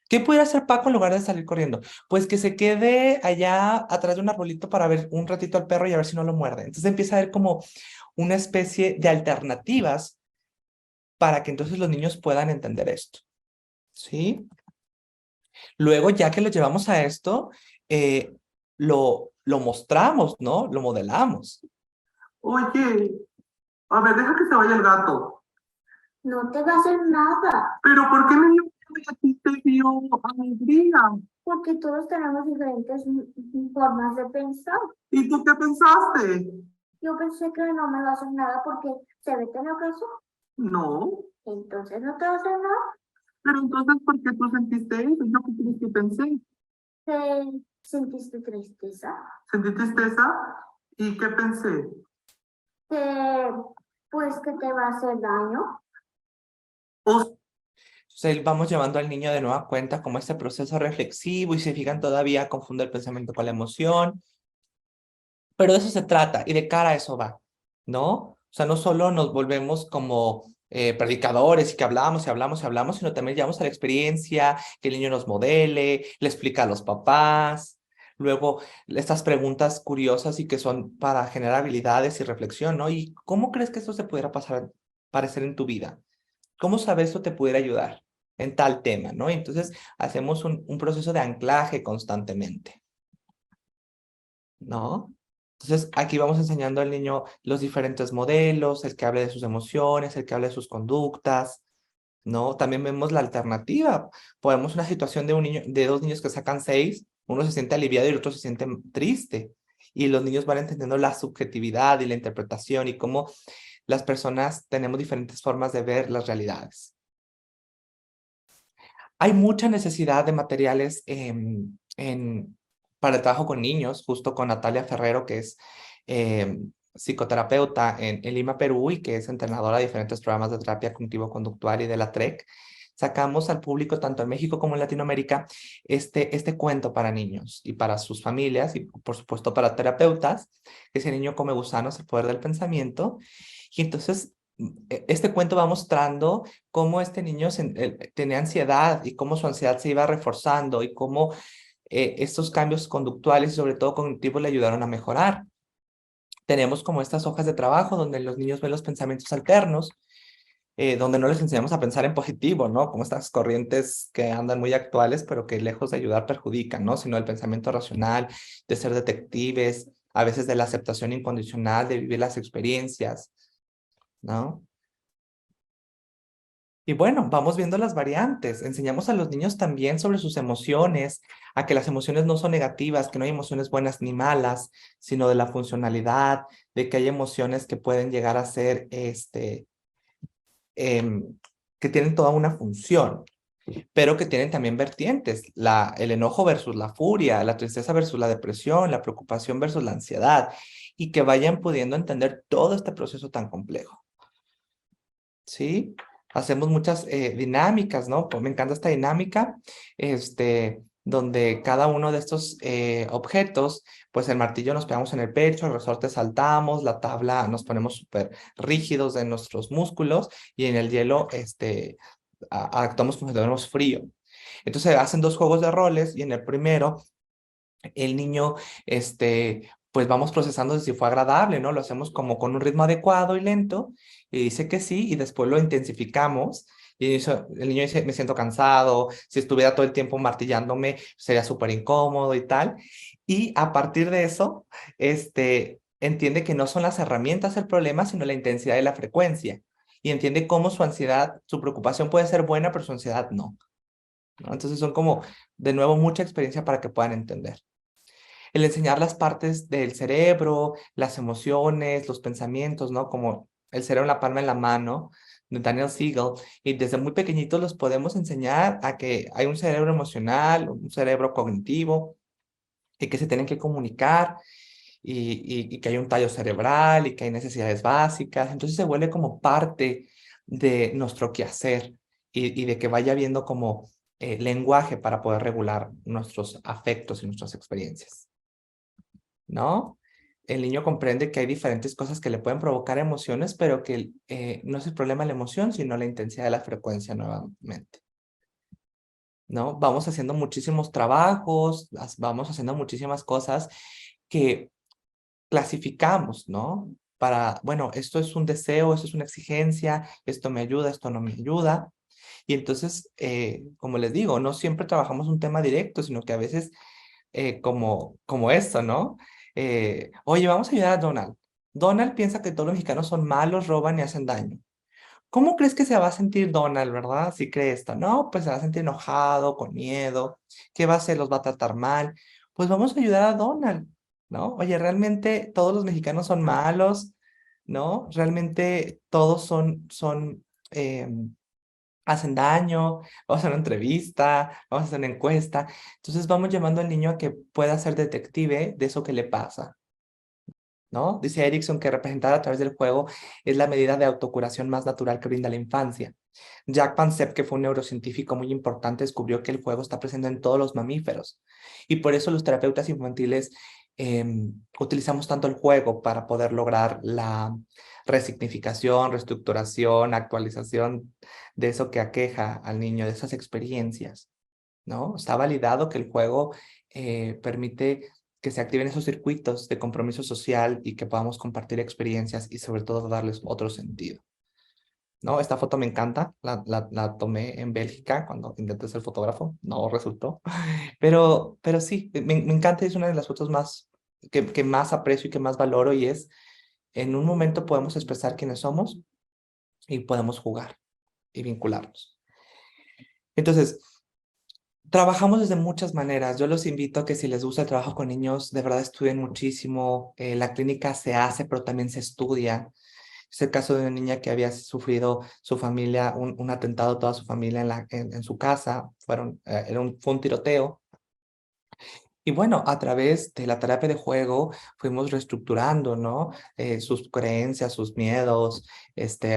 ¿Qué pudiera hacer Paco en lugar de salir corriendo? Pues que se quede allá atrás de un arbolito para ver un ratito al perro y a ver si no lo muerde. Entonces empieza a haber como una especie de alternativas para que entonces los niños puedan entender esto, ¿sí? Luego, ya que lo llevamos a esto, eh, lo mostramos, ¿no? Lo modelamos. Oye, a ver, deja que se vaya el gato. No te va a hacer nada. ¿Pero por qué me dio miedo y a ti te dio alegría? Porque todos tenemos diferentes formas de pensar. ¿Y tú qué pensaste? Yo pensé que no me va a hacer nada porque se ve que no acaso. No. Entonces no te va a hacer nada. Pero entonces, ¿por qué tú sentiste eso? ¿Yo qué crees que pensé? ¿Sentiste tristeza? ¿Sentí tristeza? ¿Y qué pensé? Que, pues, que te va a hacer daño. O Entonces, vamos llevando al niño de nueva cuenta como este proceso reflexivo y si se fijan todavía confunde el pensamiento con la emoción. Pero de eso se trata y de cara a eso va, ¿no? O sea, no solo nos volvemos como predicadores y que hablamos y hablamos y hablamos, sino también llevamos a la experiencia, que el niño nos modele, le explica a los papás. Luego, estas preguntas curiosas y que son para generar habilidades y reflexión, ¿no? ¿Y cómo crees que esto se pudiera parecer en tu vida? ¿Cómo sabes esto te pudiera ayudar en tal tema, ¿no? Y entonces hacemos un proceso de anclaje constantemente. ¿No? Entonces, aquí vamos enseñando al niño los diferentes modelos, el que hable de sus emociones, el que hable de sus conductas, ¿no? También vemos la alternativa. Podemos una situación de un niño, de dos niños que sacan 6, uno se siente aliviado y el otro se siente triste. Y los niños van entendiendo la subjetividad y la interpretación y cómo las personas tenemos diferentes formas de ver las realidades. Hay mucha necesidad de materiales para el trabajo con niños, justo con Natalia Ferrero, que es psicoterapeuta en Lima, Perú, y que es entrenadora de diferentes programas de terapia cognitivo-conductual y de la TREC. Sacamos al público, tanto en México como en Latinoamérica, este cuento para niños y para sus familias y, por supuesto, para terapeutas. Ese niño come gusanos, el poder del pensamiento. Y entonces, este cuento va mostrando cómo este niño tenía ansiedad y cómo su ansiedad se iba reforzando y cómo estos cambios conductuales y sobre todo cognitivos le ayudaron a mejorar. Tenemos como estas hojas de trabajo donde los niños ven los pensamientos alternos, donde no les enseñamos a pensar en positivo, ¿no? Como estas corrientes que andan muy actuales, pero que lejos de ayudar perjudican, ¿no? Sino el pensamiento racional, de ser detectives, a veces de la aceptación incondicional, de vivir las experiencias, ¿no? Y bueno, vamos viendo las variantes. Enseñamos a los niños también sobre sus emociones, a que las emociones no son negativas, que no hay emociones buenas ni malas, sino de la funcionalidad, de que hay emociones que pueden llegar a ser, em, que tienen toda una función, pero que tienen también vertientes, el enojo versus la furia, la tristeza versus la depresión, la preocupación versus la ansiedad, y que vayan pudiendo entender todo este proceso tan complejo. ¿Sí? Hacemos muchas dinámicas, ¿no? Pues me encanta esta dinámica. donde cada uno de estos objetos, pues el martillo nos pegamos en el pecho, el resorte saltamos, la tabla nos ponemos súper rígidos de nuestros músculos y en el hielo actuamos como si tuviéramos frío. Entonces hacen dos juegos de roles y en el primero el niño, pues vamos procesando si fue agradable, ¿no? Lo hacemos como con un ritmo adecuado y lento, y dice que sí, y después lo intensificamos. Y el niño dice, me siento cansado, si estuviera todo el tiempo martillándome, sería súper incómodo y tal. Y a partir de eso, entiende que no son las herramientas el problema, sino la intensidad y la frecuencia. Y entiende cómo su ansiedad, su preocupación puede ser buena, pero su ansiedad no, ¿no? Entonces son como, de nuevo, mucha experiencia para que puedan entender. El enseñar las partes del cerebro, las emociones, los pensamientos, ¿no? Como el cerebro en la palma de la mano, de Daniel Siegel, y desde muy pequeñitos los podemos enseñar a que hay un cerebro emocional, un cerebro cognitivo, y que se tienen que comunicar, y que hay un tallo cerebral, y que hay necesidades básicas, entonces se vuelve como parte de nuestro quehacer, y de que vaya viendo como lenguaje para poder regular nuestros afectos y nuestras experiencias, ¿no? El niño comprende que hay diferentes cosas que le pueden provocar emociones, pero que no es el problema la emoción, sino la intensidad de la frecuencia nuevamente, ¿no? Vamos haciendo muchísimos trabajos, vamos haciendo muchísimas cosas que clasificamos, ¿no? Para, bueno, esto es un deseo, esto es una exigencia, esto me ayuda, esto no me ayuda. Y entonces, como les digo, no siempre trabajamos un tema directo, sino que a veces como esto, ¿no? Oye, vamos a ayudar a Donald. Donald piensa que todos los mexicanos son malos, roban y hacen daño. ¿Cómo crees que se va a sentir Donald, verdad? Si cree esto. No, pues se va a sentir enojado, con miedo. ¿Qué va a hacer? ¿Los va a tratar mal? Pues vamos a ayudar a Donald, ¿no? Oye, ¿realmente todos los mexicanos son malos? ¿No? ¿Realmente todos hacen daño? Vamos a hacer una entrevista, vamos a hacer una encuesta. Entonces vamos llevando al niño a que pueda ser detective de eso que le pasa, ¿no? Dice Erickson que representar a través del juego es la medida de autocuración más natural que brinda la infancia. Jack Pansep, que fue un neurocientífico muy importante, descubrió que el juego está presente en todos los mamíferos y por eso los terapeutas infantiles utilizamos tanto el juego para poder lograr la resignificación, reestructuración, actualización de eso que aqueja al niño, de esas experiencias, ¿no? Está validado que el juego permite que se activen esos circuitos de compromiso social y que podamos compartir experiencias y sobre todo darles otro sentido, ¿no? Esta foto me encanta, la tomé en Bélgica cuando intenté ser fotógrafo, no resultó, pero sí, me encanta, es una de las fotos más que más aprecio y que más valoro y es, en un momento podemos expresar quiénes somos y podemos jugar y vincularnos. Entonces, trabajamos desde muchas maneras. Yo los invito a que si les gusta el trabajo con niños, de verdad estudien muchísimo. La clínica se hace, pero también se estudia. Es el caso de una niña que había sufrido su familia, un atentado, toda su familia en su casa. Fue un tiroteo. Y bueno, a través de la terapia de juego fuimos reestructurando, ¿no? Sus creencias, sus miedos.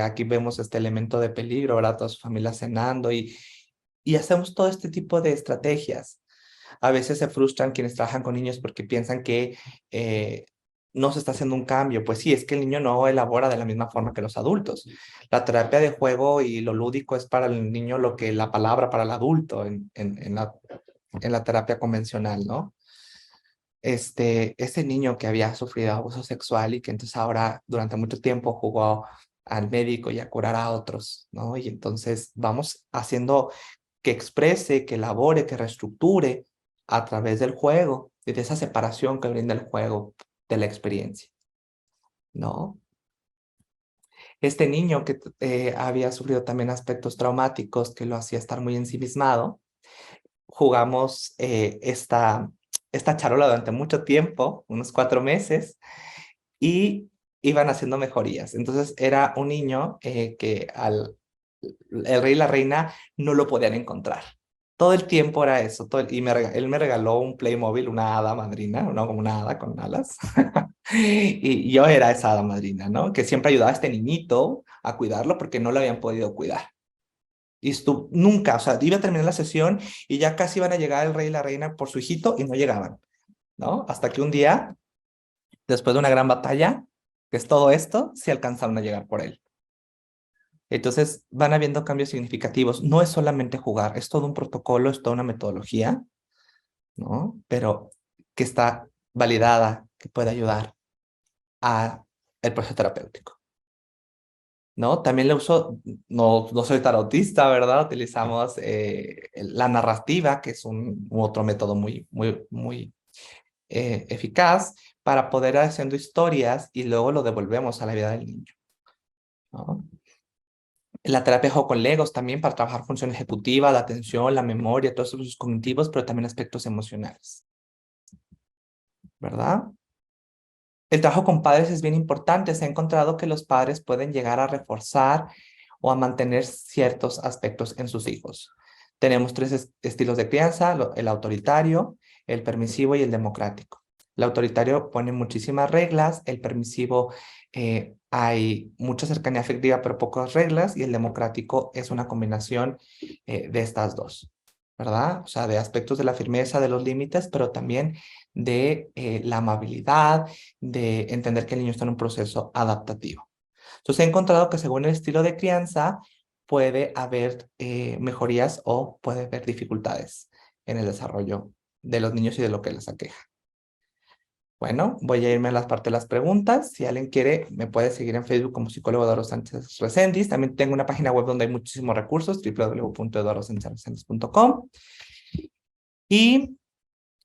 Aquí vemos este elemento de peligro, ¿verdad? Toda su familia cenando y hacemos todo este tipo de estrategias. A veces se frustran quienes trabajan con niños porque piensan que no se está haciendo un cambio. Pues sí, es que el niño no elabora de la misma forma que los adultos. La terapia de juego y lo lúdico es para el niño lo que la palabra para el adulto en la terapia convencional, ¿no? Ese niño que había sufrido abuso sexual y que entonces ahora durante mucho tiempo jugó al médico y a curar a otros, ¿no? Y entonces vamos haciendo que exprese, que elabore, que reestructure a través del juego y de esa separación que brinda el juego de la experiencia, ¿no? Este niño que había sufrido también aspectos traumáticos que lo hacía estar muy ensimismado, jugamos esta charola durante mucho tiempo, unos 4 meses, y iban haciendo mejorías. Entonces era un niño que el rey y la reina no lo podían encontrar. Todo el tiempo era eso. Él me regaló un Playmobil, una hada madrina, ¿no? Como una hada con alas. Y yo era esa hada madrina, ¿no? Que siempre ayudaba a este niñito a cuidarlo porque no lo habían podido cuidar. Y nunca, o sea, iba a terminar la sesión y ya casi iban a llegar el rey y la reina por su hijito y no llegaban, ¿no? Hasta que un día, después de una gran batalla, que es todo esto, sí alcanzaron a llegar por él. Entonces van habiendo cambios significativos. No es solamente jugar, es todo un protocolo, es toda una metodología, ¿no? Pero que está validada, que puede ayudar a el proceso terapéutico, ¿no? También le uso, no soy tarotista, ¿verdad? Utilizamos la narrativa, que es un otro método muy eficaz para poder ir haciendo historias y luego lo devolvemos a la vida del niño, ¿no? La terapia juego con Legos también para trabajar función ejecutiva, la atención, la memoria, todos esos cognitivos, pero también aspectos emocionales, ¿verdad? El trabajo con padres es bien importante. Se ha encontrado que los padres pueden llegar a reforzar o a mantener ciertos aspectos en sus hijos. Tenemos tres estilos de crianza, el autoritario, el permisivo y el democrático. El autoritario pone muchísimas reglas, el permisivo hay mucha cercanía afectiva pero pocas reglas y el democrático es una combinación de estas dos, ¿verdad? O sea, de aspectos de la firmeza, de los límites, pero también de la amabilidad, de entender que el niño está en un proceso adaptativo. Entonces he encontrado que según el estilo de crianza puede haber mejorías o puede haber dificultades en el desarrollo de los niños y de lo que les aqueja. Bueno, voy a irme a las partes de las preguntas. Si alguien quiere, me puede seguir en Facebook como psicólogo Eduardo Sánchez Reséndiz. También tengo una página web donde hay muchísimos recursos, www.eduardosanchezreséndiz.com. Y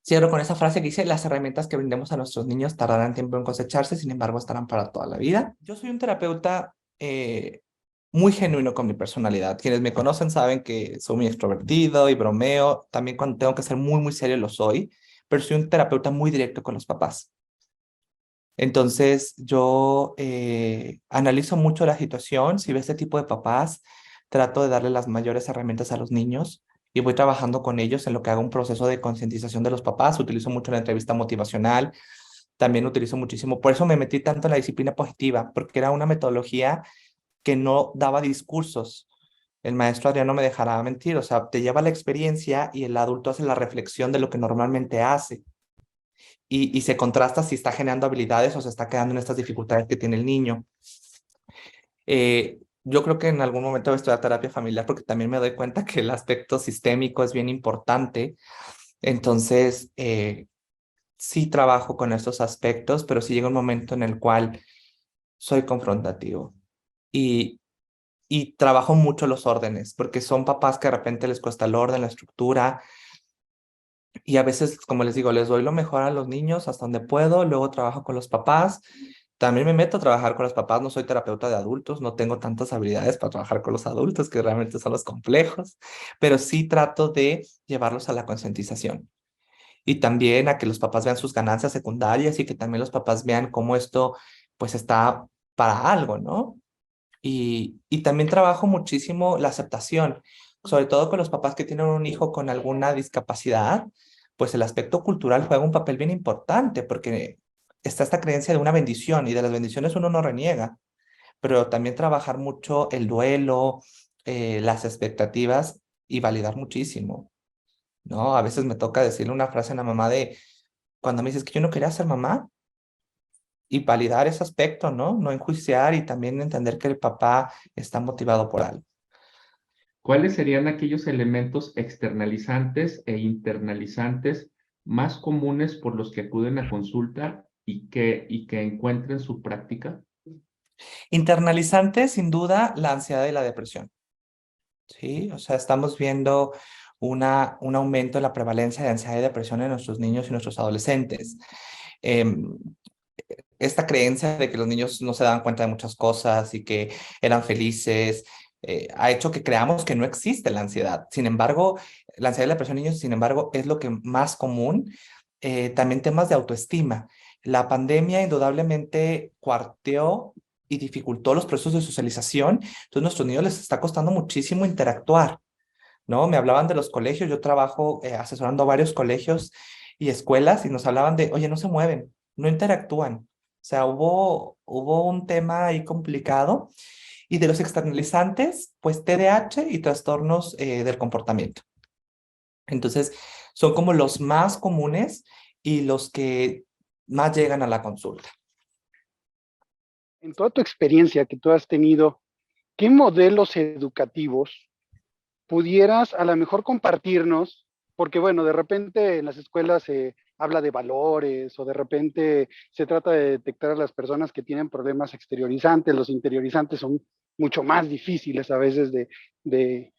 cierro con esa frase que dice, las herramientas que brindemos a nuestros niños tardarán tiempo en cosecharse, sin embargo, estarán para toda la vida. Yo soy un terapeuta muy genuino con mi personalidad. Quienes me conocen saben que soy muy extrovertido y bromeo. También cuando tengo que ser muy serio lo soy, pero soy un terapeuta muy directo con los papás. Entonces, yo analizo mucho la situación. Si veo este tipo de papás, trato de darle las mayores herramientas a los niños y voy trabajando con ellos en lo que hago un proceso de concientización de los papás. Utilizo mucho la entrevista motivacional. También utilizo muchísimo. Por eso me metí tanto en la disciplina positiva, porque era una metodología que no daba discursos. El maestro Adriano no me dejará mentir. O sea, te lleva la experiencia y el adulto hace la reflexión de lo que normalmente hace y se contrasta si está generando habilidades o se está quedando en estas dificultades que tiene el niño. Yo creo que en algún momento voy a estudiar terapia familiar porque también me doy cuenta que el aspecto sistémico es bien importante. Entonces, sí trabajo con estos aspectos, pero sí llega un momento en el cual soy confrontativo y, y trabajo mucho los órdenes, porque son papás que de repente les cuesta el orden, la estructura, y a veces, como les digo, les doy lo mejor a los niños hasta donde puedo, luego trabajo con los papás. También me meto a trabajar con los papás, no soy terapeuta de adultos, no tengo tantas habilidades para trabajar con los adultos, que realmente son los complejos, pero sí trato de llevarlos a la concientización y también a que los papás vean sus ganancias secundarias y que también los papás vean cómo esto pues está para algo, ¿no? Y también trabajo muchísimo la aceptación, sobre todo con los papás que tienen un hijo con alguna discapacidad, pues el aspecto cultural juega un papel bien importante porque está esta creencia de una bendición y de las bendiciones uno no reniega, pero también trabajar mucho el duelo, las expectativas y validar muchísimo, ¿no? A veces me toca decirle una frase a la mamá de, cuando me dices que yo no quería ser mamá, y validar ese aspecto, ¿no? No enjuiciar y también entender que el papá está motivado por algo. ¿Cuáles serían aquellos elementos externalizantes e internalizantes más comunes por los que acuden a consulta y que encuentren su práctica? Internalizante, sin duda, la ansiedad y la depresión, ¿sí? O sea, estamos viendo un aumento en la prevalencia de ansiedad y depresión en nuestros niños y nuestros adolescentes. Em, Esta creencia de que los niños no se dan cuenta de muchas cosas y que eran felices, ha hecho que creamos que no existe la ansiedad. Sin embargo, la ansiedad y la depresión en niños, sin embargo, es lo que más común. También temas de autoestima. La pandemia indudablemente cuarteó y dificultó los procesos de socialización. Entonces, a nuestros niños les está costando muchísimo interactuar, ¿no? Me hablaban de los colegios. Yo trabajo asesorando a varios colegios y escuelas y nos hablaban de, oye, no se mueven, no interactúan. O sea, hubo un tema ahí complicado Y de los externalizantes, pues TDAH y trastornos del comportamiento. Entonces, son como los más comunes y los que más llegan a la consulta. En toda tu experiencia que tú has tenido, ¿qué modelos educativos pudieras a lo mejor compartirnos? Porque bueno, de repente en las escuelas se habla de valores o de repente se trata de detectar a las personas que tienen problemas exteriorizantes. Los interiorizantes son mucho más difíciles a veces de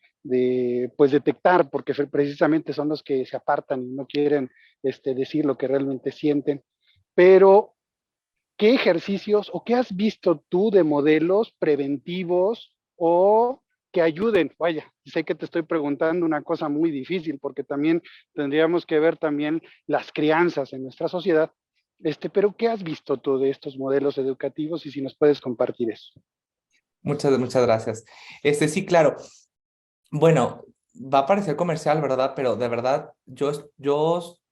pues detectar, porque precisamente son los que se apartan y no quieren decir lo que realmente sienten. Pero ¿qué ejercicios o qué has visto tú de modelos preventivos o que ayuden? Vaya, sé que te estoy preguntando una cosa muy difícil porque también tendríamos que ver también las crianzas en nuestra sociedad, pero ¿qué has visto tú de estos modelos educativos y si nos puedes compartir eso? Muchas gracias. Sí, claro. Bueno, va a parecer comercial, ¿verdad? Pero de verdad, yo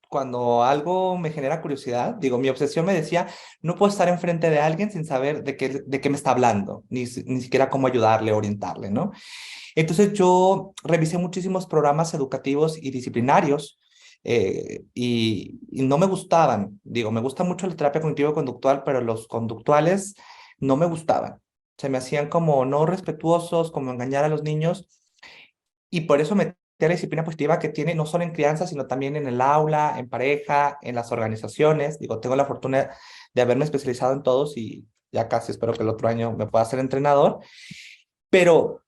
cuando algo me genera curiosidad, digo, mi obsesión me decía, no puedo estar enfrente de alguien sin saber de qué me está hablando, ni siquiera cómo ayudarle, orientarle, ¿no? Entonces yo revisé muchísimos programas educativos y disciplinarios y no me gustaban. Digo, me gusta mucho la terapia cognitivo-conductual, pero los conductuales no me gustaban. Se me hacían como no respetuosos, como engañar a los niños y por eso metí a la disciplina positiva que tiene no solo en crianza, sino también en el aula, en pareja, en las organizaciones. Digo, tengo la fortuna de haberme especializado en todos y ya casi espero que el otro año me pueda ser entrenador. Pero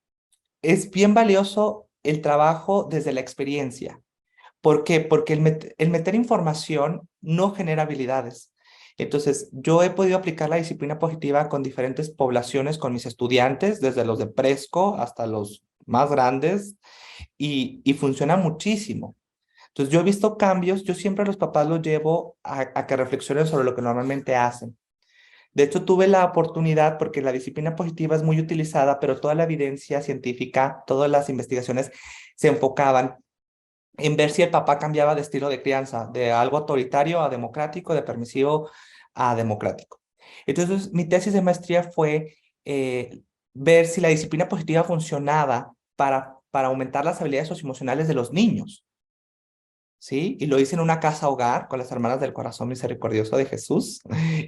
es bien valioso el trabajo desde la experiencia. ¿Por qué? Porque el meter información no genera habilidades. Entonces, yo he podido aplicar la disciplina positiva con diferentes poblaciones, con mis estudiantes, desde los de Presco hasta los más grandes, y funciona muchísimo. Entonces, yo he visto cambios, yo siempre a los papás los llevo a que reflexionen sobre lo que normalmente hacen. De hecho, tuve la oportunidad, porque la disciplina positiva es muy utilizada, pero toda la evidencia científica, todas las investigaciones se enfocaban en ver si el papá cambiaba de estilo de crianza, de algo autoritario a democrático, de permisivo a democrático. Entonces, mi tesis de maestría fue ver si la disciplina positiva funcionaba para aumentar las habilidades socioemocionales de los niños. ¿Sí? Y lo hice en una casa hogar con las Hermanas del Corazón Misericordioso de Jesús.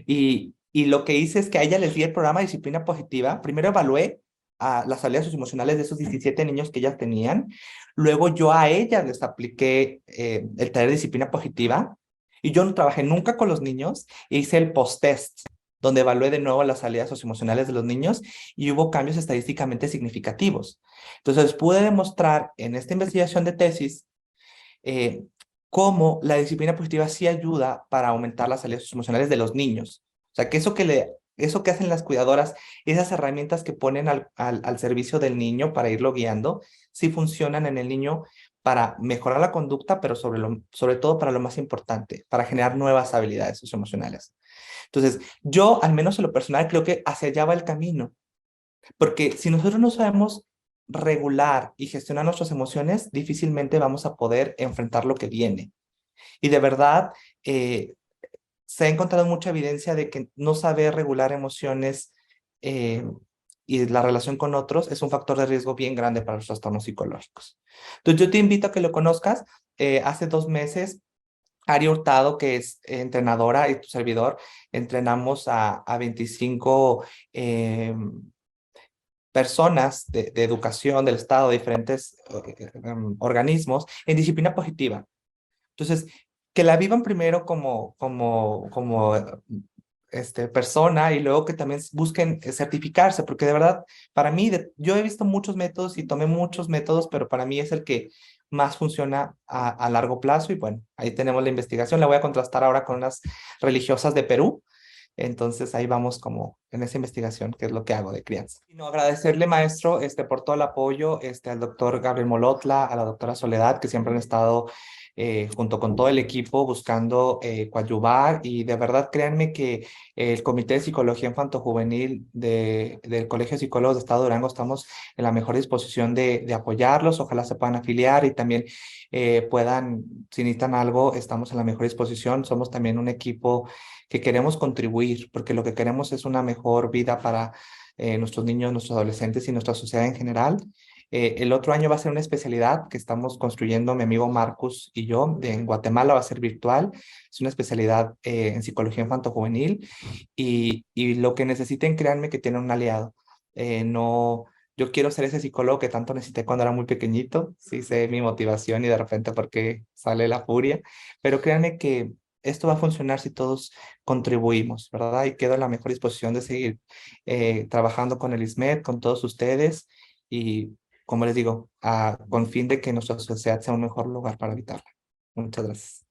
Y lo que hice es que a ella les di el programa de disciplina positiva. Primero evalué las habilidades socioemocionales de esos 17 niños que ellas tenían. Luego yo a ellas les apliqué el taller de disciplina positiva. Y yo no trabajé nunca con los niños. Hice el post-test, donde evalué de nuevo las habilidades socioemocionales de los niños y hubo cambios estadísticamente significativos. Entonces pude demostrar en esta investigación de tesis eh, cómo la disciplina positiva sí ayuda para aumentar las habilidades emocionales de los niños. O sea, que eso que hacen las cuidadoras, esas herramientas que ponen al servicio del niño para irlo guiando, sí funcionan en el niño para mejorar la conducta, pero sobre todo para lo más importante, para generar nuevas habilidades socioemocionales. Entonces, yo, al menos en lo personal, creo que hacia allá va el camino. Porque si nosotros no sabemos regular y gestionar nuestras emociones, difícilmente vamos a poder enfrentar lo que viene. Y de verdad, eh, se ha encontrado mucha evidencia de que no saber regular emociones eh, y la relación con otros es un factor de riesgo bien grande para los trastornos psicológicos. Entonces, yo te invito a que lo conozcas. Hace 2 meses, Ari Hurtado, que es entrenadora, y tu servidor, entrenamos a 25 personas de educación del Estado, de diferentes organismos, en disciplina positiva. Entonces, que la vivan primero como persona y luego que también busquen certificarse, porque de verdad, para mí, yo he visto muchos métodos y tomé muchos métodos, pero para mí es el que más funciona a largo plazo y bueno, ahí tenemos la investigación, la voy a contrastar ahora con unas religiosas de Perú. Entonces ahí vamos como en esa investigación, que es lo que hago de crianza. Y no, agradecerle, maestro, por todo el apoyo, al doctor Gabriel Molotla, a la doctora Soledad, que siempre han estado junto con todo el equipo buscando coadyuvar y de verdad créanme que el Comité de Psicología Infanto-Juvenil del Colegio de Psicólogos de Estado de Durango estamos en la mejor disposición de apoyarlos, ojalá se puedan afiliar y también puedan, si necesitan algo, estamos en la mejor disposición, somos también un equipo que queremos contribuir, porque lo que queremos es una mejor vida para nuestros niños, nuestros adolescentes y nuestra sociedad en general. El otro año va a ser una especialidad que estamos construyendo mi amigo Marcus y yo en Guatemala, va a ser virtual. Es una especialidad en psicología infanto-juvenil y lo que necesiten, créanme que tienen un aliado. No, yo quiero ser ese psicólogo que tanto necesité cuando era muy pequeñito. Sí sé mi motivación y de repente porque sale la furia, pero créanme que esto va a funcionar si todos contribuimos, ¿verdad? Y quedo en la mejor disposición de seguir trabajando con el ISMED, con todos ustedes y, como les digo, con fin de que nuestra sociedad sea un mejor lugar para habitarla. Muchas gracias.